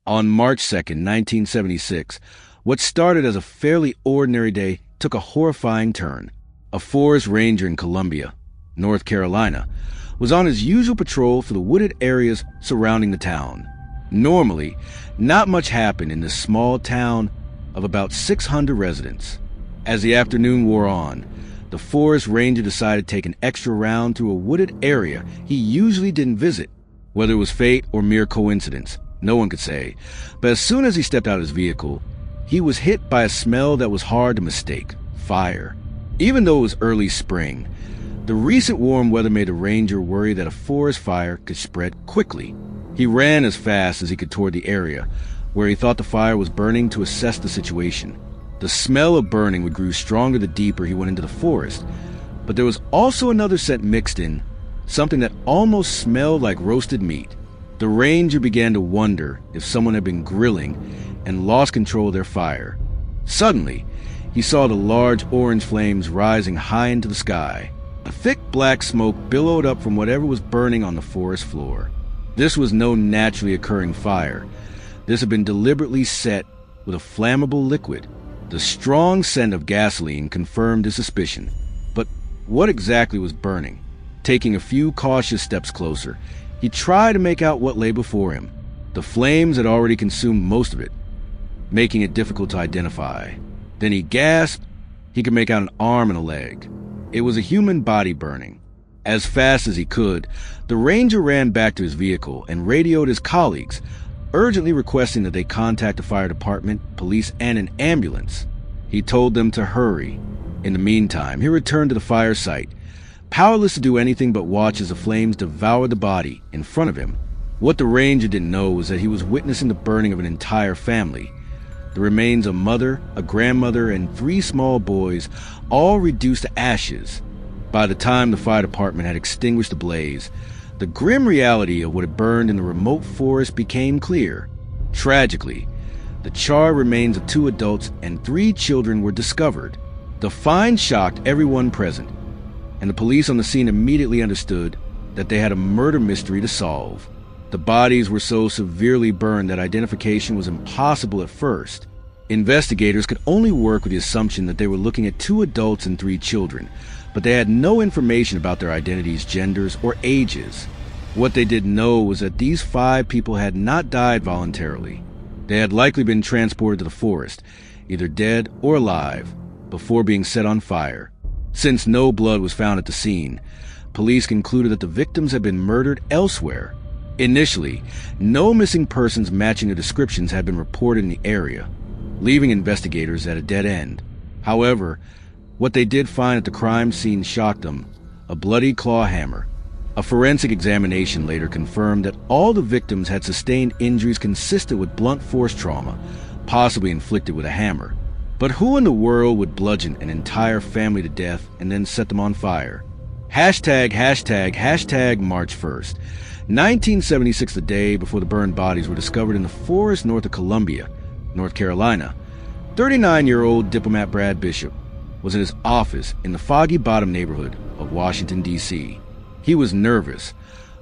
On March 2nd, 1976, what started as a fairly ordinary day took a horrifying turn. A forest ranger in Columbia, North Carolina, was on his usual patrol for the wooded areas surrounding the town. Normally, not much happened in this small town of about 600 residents. As the afternoon wore on, the forest ranger decided to take an extra round through a wooded area he usually didn't visit. Whether it was fate or mere coincidence, no one could say. But as soon as he stepped out of his vehicle, he was hit by a smell that was hard to mistake: fire. Even though it was early spring, the recent warm weather made the ranger worry that a forest fire could spread quickly. He ran as fast as he could toward the area where he thought the fire was burning to assess the situation. The smell of burning would grow stronger the deeper he went into the forest, but there was also another scent mixed in, something that almost smelled like roasted meat. The ranger began to wonder if someone had been grilling and lost control of their fire. Suddenly, he saw the large orange flames rising high into the sky. A thick black smoke billowed up from whatever was burning on the forest floor. This was no naturally occurring fire. This had been deliberately set with a flammable liquid. The strong scent of gasoline confirmed his suspicion. But what exactly was burning? Taking a few cautious steps closer, he tried to make out what lay before him. The flames had already consumed most of it, making it difficult to identify. Then he gasped. He could make out an arm and a leg. It was a human body burning. As fast as he could, the ranger ran back to his vehicle and radioed his colleagues, urgently requesting that they contact the fire department, police, and an ambulance. He told them to hurry. In the meantime, he returned to the fire site, powerless to do anything but watch as the flames devoured the body in front of him. What the ranger didn't know was that he was witnessing the burning of an entire family. The remains of a mother, a grandmother, and 3 small boys, all reduced to ashes. By the time the fire department had extinguished the blaze, the grim reality of what had burned in the remote forest became clear. Tragically, the charred remains of 2 adults and 3 children were discovered. The find shocked everyone present, and the police on the scene immediately understood that they had a murder mystery to solve. The bodies were so severely burned that identification was impossible at first. Investigators could only work with the assumption that they were looking at 2 adults and 3 children, but they had no information about their identities, genders, or ages. What they did know was that these 5 people had not died voluntarily. They had likely been transported to the forest, either dead or alive, before being set on fire. Since no blood was found at the scene, police concluded that the victims had been murdered elsewhere. Initially, no missing persons matching the descriptions had been reported in the area, leaving investigators at a dead end. However, what they did find at the crime scene shocked them: a bloody claw hammer. A forensic examination later confirmed that all the victims had sustained injuries consistent with blunt force trauma, possibly inflicted with a hammer. But who in the world would bludgeon an entire family to death and then set them on fire? Hashtag March 1st. 1976, the day before the burned bodies were discovered in the forest north of Columbia, North Carolina. 39-year-old diplomat Brad Bishop was in his office in the Foggy Bottom neighborhood of Washington, D.C. He was nervous,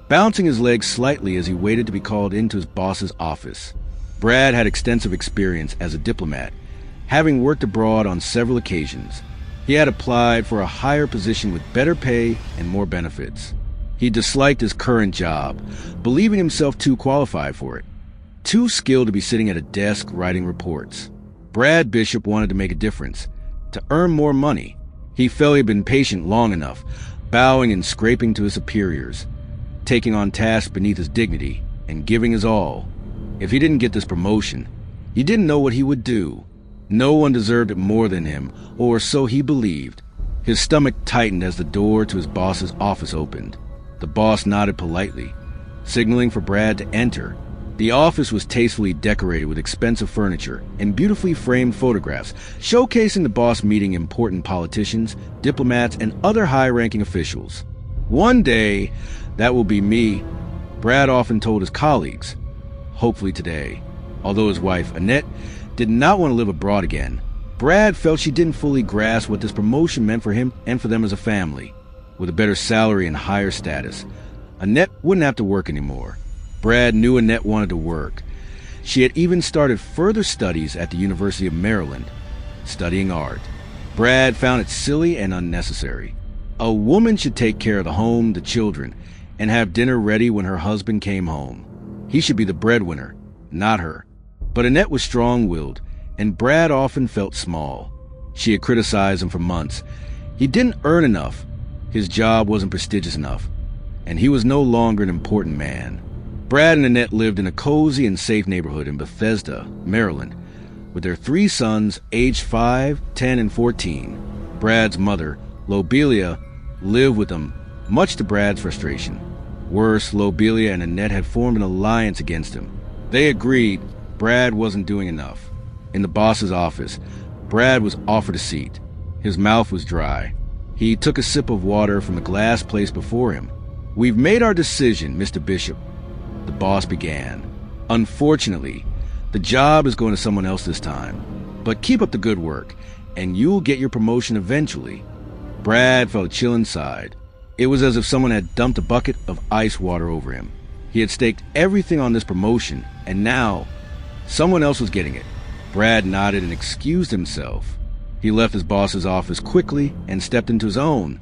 bouncing his legs slightly as he waited to be called into his boss's office. Brad had extensive experience as a diplomat, having worked abroad on several occasions. He had applied for a higher position with better pay and more benefits. He disliked his current job, believing himself too qualified for it, too skilled to be sitting at a desk writing reports. Brad Bishop wanted to make a difference, to earn more money. He felt he had been patient long enough, bowing and scraping to his superiors, taking on tasks beneath his dignity, and giving his all. If he didn't get this promotion, he didn't know what he would do. No one deserved it more than him, or so he believed. His stomach tightened as the door to his boss's office opened. The boss nodded politely, signaling for Brad to enter. The office was tastefully decorated with expensive furniture and beautifully framed photographs, showcasing the boss meeting important politicians, diplomats, and other high-ranking officials. "One day, that will be me," Brad often told his colleagues. Hopefully today. Although his wife, Annette, did not want to live abroad again, Brad felt she didn't fully grasp what this promotion meant for him and for them as a family. With a better salary and higher status, Annette wouldn't have to work anymore. Brad knew Annette wanted to work. She had even started further studies at the University of Maryland, studying art. Brad found it silly and unnecessary. A woman should take care of the home, the children, and have dinner ready when her husband came home. He should be the breadwinner, not her. But Annette was strong-willed, and Brad often felt small. She had criticized him for months. He didn't earn enough. His job wasn't prestigious enough, and he was no longer an important man. Brad and Annette lived in a cozy and safe neighborhood in Bethesda, Maryland, with their 3 sons aged 5, 10, and 14. Brad's mother, Lobelia, lived with them, much to Brad's frustration. Worse, Lobelia and Annette had formed an alliance against him. They agreed Brad wasn't doing enough. In the boss's office, Brad was offered a seat. His mouth was dry. He took a sip of water from the glass placed before him. "We've made our decision, Mr. Bishop," the boss began. "Unfortunately, the job is going to someone else this time. But keep up the good work, and you'll get your promotion eventually." Brad felt a chill inside. It was as if someone had dumped a bucket of ice water over him. He had staked everything on this promotion, and now someone else was getting it. Brad nodded and excused himself. He left his boss's office quickly and stepped into his own.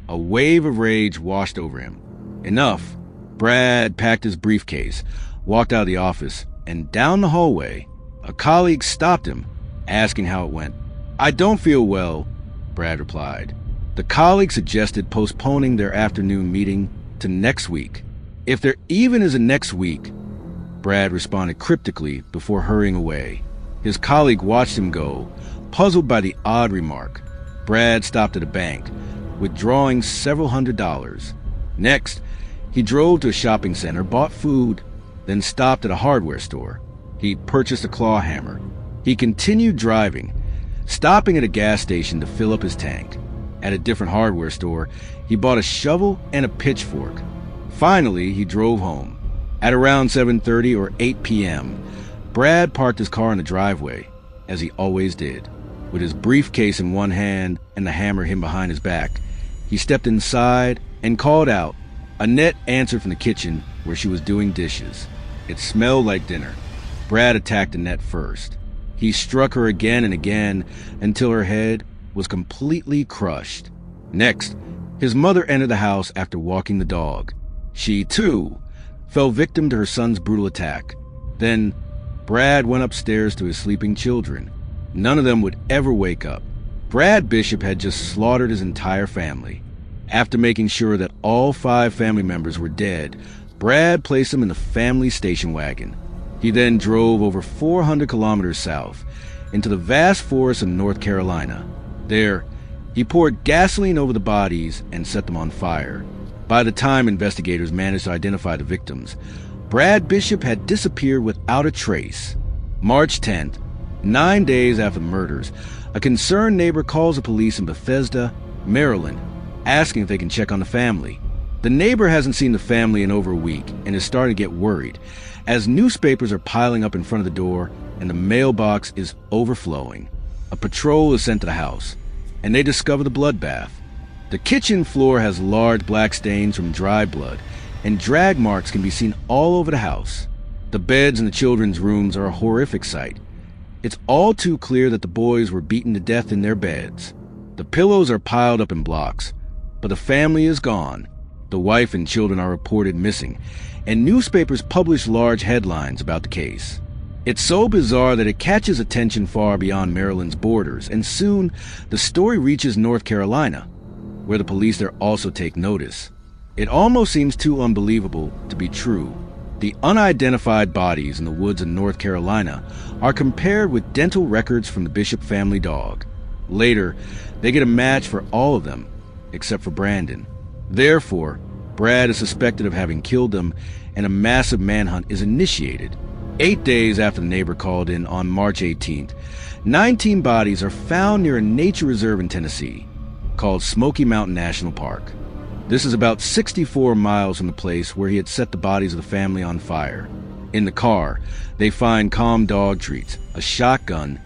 A wave of rage washed over him. Enough. Brad packed his briefcase, walked out of the office, and down the hallway. A colleague stopped him, asking how it went. "I don't feel well," Brad replied. The colleague suggested postponing their afternoon meeting to next week. "If there even is a next week," Brad responded cryptically before hurrying away. His colleague watched him go, puzzled by the odd remark. Brad stopped at a bank, withdrawing several $100s. Next, he drove to a shopping center, bought food, then stopped at a hardware store. He purchased a claw hammer. He continued driving, stopping at a gas station to fill up his tank. At a different hardware store, he bought a shovel and a pitchfork. Finally, he drove home. At around 7:30 or 8 p.m., Brad parked his car in the driveway, as he always did. With his briefcase in one hand and the hammer hidden behind his back, he stepped inside and called out. Annette answered from the kitchen, where she was doing dishes. It smelled like dinner. Brad attacked Annette first. He struck her again and again until her head was completely crushed. Next, his mother entered the house after walking the dog. She, too, fell victim to her son's brutal attack. Then, Brad went upstairs to his sleeping children. None of them would ever wake up. Brad Bishop had just slaughtered his entire family. After making sure that all 5 family members were dead, Brad placed them in the family station wagon. He then drove over 400 kilometers south into the vast forests of North Carolina. There, he poured gasoline over the bodies and set them on fire. By the time investigators managed to identify the victims, Brad Bishop had disappeared without a trace. March 10th, 9 days after the murders, a concerned neighbor calls the police in Bethesda, Maryland, asking if they can check on the family. The neighbor hasn't seen the family in over a week and is starting to get worried, as newspapers are piling up in front of the door and the mailbox is overflowing. A patrol is sent to the house, and they discover the bloodbath. The kitchen floor has large black stains from dry blood, and drag marks can be seen all over the house. The beds in the children's rooms are a horrific sight. It's all too clear that the boys were beaten to death in their beds. The pillows are piled up in blocks, but the family is gone. The wife and children are reported missing, and newspapers publish large headlines about the case. It's so bizarre that it catches attention far beyond Maryland's borders, and soon the story reaches North Carolina, where the police there also take notice. It almost seems too unbelievable to be true. The unidentified bodies in the woods of North Carolina are compared with dental records from the Bishop family dog. Later, they get a match for all of them, except for Brandon. Therefore, Brad is suspected of having killed them, and a massive manhunt is initiated. 8 days after the neighbor called in on March 18th, 19 bodies are found near a nature reserve in Tennessee called Smoky Mountain National Park. This is about 64 miles from the place where he had set the bodies of the family on fire. In the car, they find calm dog treats, a shotgun,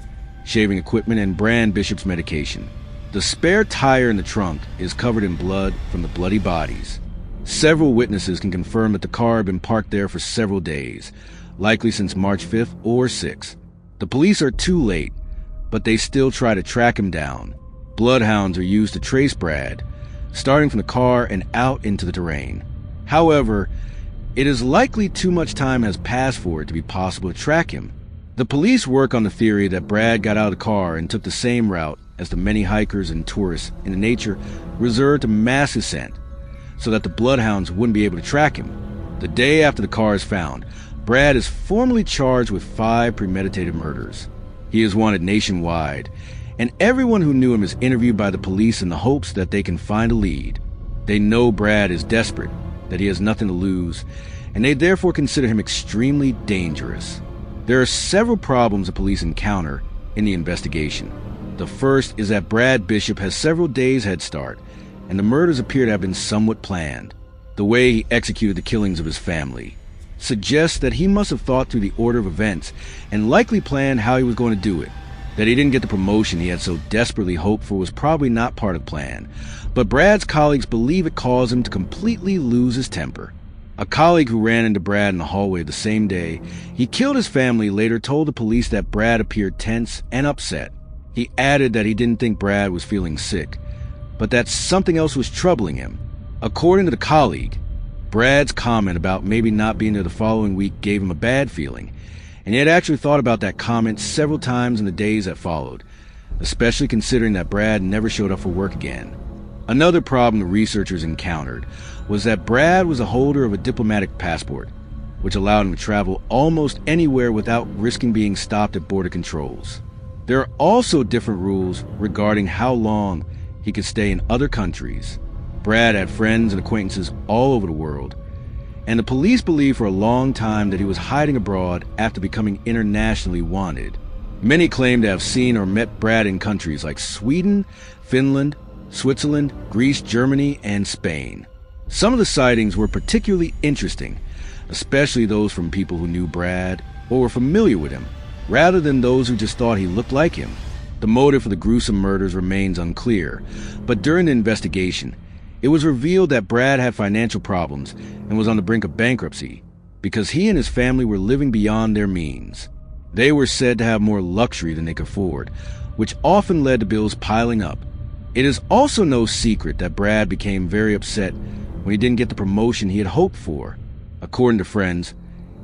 shaving equipment, and Brad Bishop's medication. The spare tire in the trunk is covered in blood from the bloody bodies. Several witnesses can confirm that the car had been parked there for several days. likely since March 5th or 6th. The police are too late, but they still try to track him down. Bloodhounds are used to trace Brad, starting from the car and out into the terrain. However, it is likely too much time has passed for it to be possible to track him. The police work on the theory that Brad got out of the car and took the same route as the many hikers and tourists in the nature reserved to mass ascent, so that the bloodhounds wouldn't be able to track him. The day after the car is found, Brad is formally charged with 5 premeditated murders. He is wanted nationwide, and everyone who knew him is interviewed by the police in the hopes that they can find a lead. They know Brad is desperate, that he has nothing to lose, and they therefore consider him extremely dangerous. There are several problems the police encounter in the investigation. The first is that Brad Bishop has several days head start, and the murders appear to have been somewhat planned. The way he executed the killings of his family suggests that he must have thought through the order of events and likely planned how he was going to do it. That he didn't get the promotion he had so desperately hoped for was probably not part of the plan, but Brad's colleagues believe it caused him to completely lose his temper. A colleague who ran into Brad in the hallway the same day he killed his family later told the police that Brad appeared tense and upset. He added that he didn't think Brad was feeling sick, but that something else was troubling him. According to the colleague, Brad's comment about maybe not being there the following week gave him a bad feeling, and he had actually thought about that comment several times in the days that followed, especially considering that Brad never showed up for work again. Another problem the researchers encountered was that Brad was a holder of a diplomatic passport, which allowed him to travel almost anywhere without risking being stopped at border controls. There are also different rules regarding how long he could stay in other countries. Brad had friends and acquaintances all over the world, and the police believed for a long time that he was hiding abroad after becoming internationally wanted. Many claim to have seen or met Brad in countries like Sweden, Finland, Switzerland, Greece, Germany, and Spain. Some of the sightings were particularly interesting, especially those from people who knew Brad or were familiar with him, rather than those who just thought he looked like him. The motive for the gruesome murders remains unclear, but during the investigation, it was revealed that Brad had financial problems and was on the brink of bankruptcy because he and his family were living beyond their means. They were said to have more luxury than they could afford, which often led to bills piling up. It is also no secret that Brad became very upset when he didn't get the promotion he had hoped for. According to friends,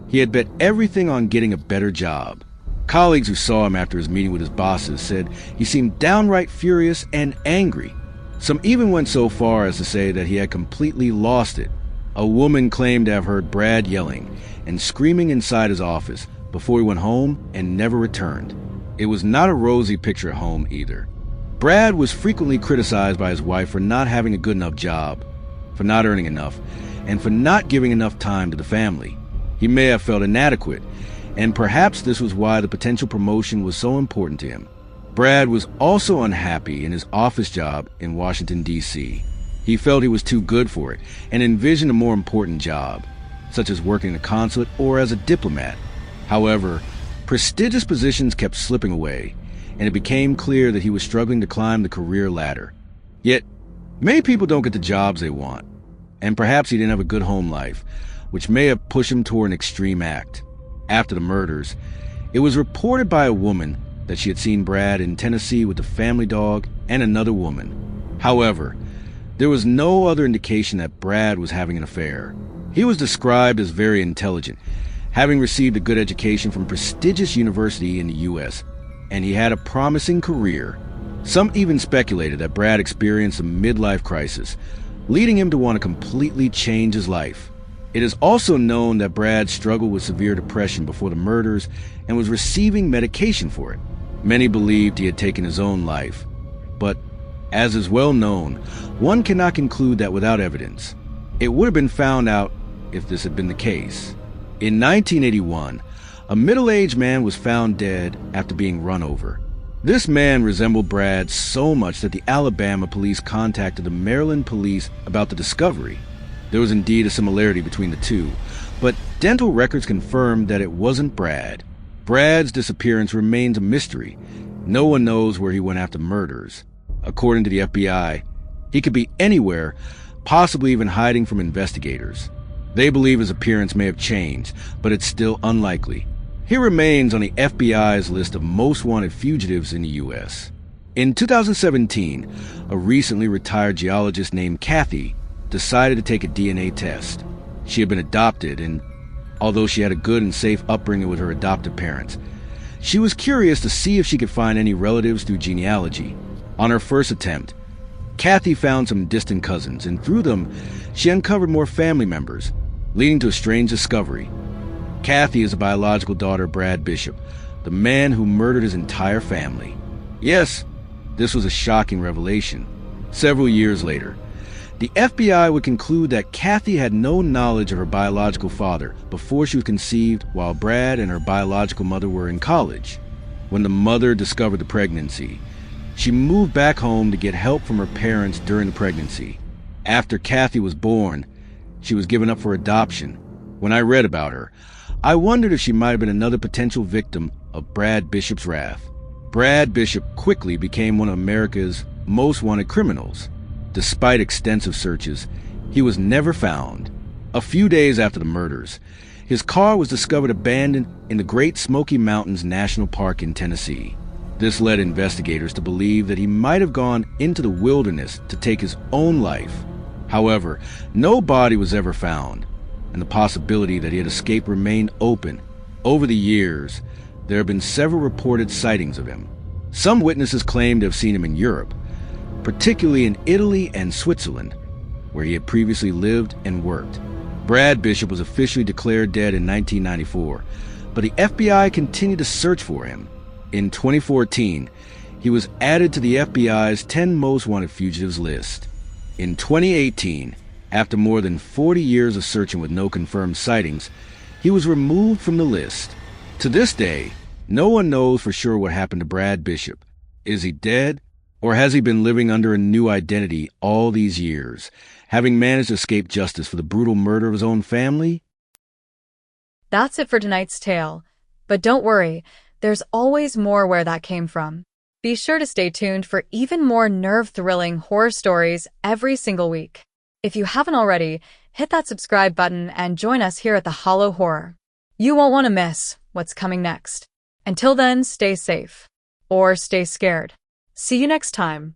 he had bet everything on getting a better job. Colleagues who saw him after his meeting with his bosses said he seemed downright furious and angry. Some even went so far as to say that he had completely lost it. A woman claimed to have heard Brad yelling and screaming inside his office before he went home and never returned. It was not a rosy picture at home either. Brad was frequently criticized by his wife for not having a good enough job, for not earning enough, and for not giving enough time to the family. He may have felt inadequate, and perhaps this was why the potential promotion was so important to him. Brad was also unhappy in his office job in Washington, D.C. He felt he was too good for it and envisioned a more important job, such as working in a consulate or as a diplomat. However, prestigious positions kept slipping away, and it became clear that he was struggling to climb the career ladder. Yet, many people don't get the jobs they want, and perhaps he didn't have a good home life, which may have pushed him toward an extreme act. After the murders, it was reported by a woman that she had seen Brad in Tennessee with the family dog and another woman. However, there was no other indication that Brad was having an affair. He was described as very intelligent, having received a good education from a prestigious university in the U.S., and he had a promising career. Some even speculated that Brad experienced a midlife crisis, leading him to want to completely change his life. It is also known that Brad struggled with severe depression before the murders and was receiving medication for it. Many believed he had taken his own life, but as is well known, one cannot conclude that without evidence. It would have been found out if this had been the case. In 1981, a middle-aged man was found dead after being run over. This man resembled Brad so much that the Alabama police contacted the Maryland police about the discovery. There was indeed a similarity between the two, but dental records confirmed that it wasn't Brad. Brad's disappearance remains a mystery. No one knows where he went after murders. According to the FBI, he could be anywhere, possibly even hiding from investigators. They believe his appearance may have changed, but it's still unlikely. He remains on the FBI's list of most wanted fugitives in the U.S. In 2017, a recently retired geologist named Kathy decided to take a DNA test. She had been adopted, and although she had a good and safe upbringing with her adoptive parents, she was curious to see if she could find any relatives through genealogy. On her first attempt, Kathy found some distant cousins, and through them, she uncovered more family members, leading to a strange discovery. Kathy is a biological daughter of Brad Bishop, the man who murdered his entire family. Yes, this was a shocking revelation. Several years later, the FBI would conclude that Kathy had no knowledge of her biological father before she was conceived, while Brad and her biological mother were in college. When the mother discovered the pregnancy, she moved back home to get help from her parents during the pregnancy. After Kathy was born, she was given up for adoption. When I read about her, I wondered if she might have been another potential victim of Brad Bishop's wrath. Brad Bishop quickly became one of America's most wanted criminals. Despite extensive searches, he was never found. A few days after the murders, his car was discovered abandoned in the Great Smoky Mountains National Park in Tennessee. This led investigators to believe that he might have gone into the wilderness to take his own life. However, no body was ever found, and the possibility that he had escaped remained open. Over the years, there have been several reported sightings of him. Some witnesses claim to have seen him in Europe, particularly in Italy and Switzerland, where he had previously lived and worked. Brad Bishop was officially declared dead in 1994, but the FBI continued to search for him. In 2014, he was added to the FBI's 10 most wanted fugitives list. In 2018, after more than 40 years of searching with no confirmed sightings, he was removed from the list. To this day, no one knows for sure what happened to Brad Bishop. Is he dead? Or has he been living under a new identity all these years, having managed to escape justice for the brutal murder of his own family? That's it for tonight's tale. But don't worry, there's always more where that came from. Be sure to stay tuned for even more nerve-thrilling horror stories every single week. If you haven't already, hit that subscribe button and join us here at the Hollow Horror. You won't want to miss what's coming next. Until then, stay safe. Or stay scared. See you next time.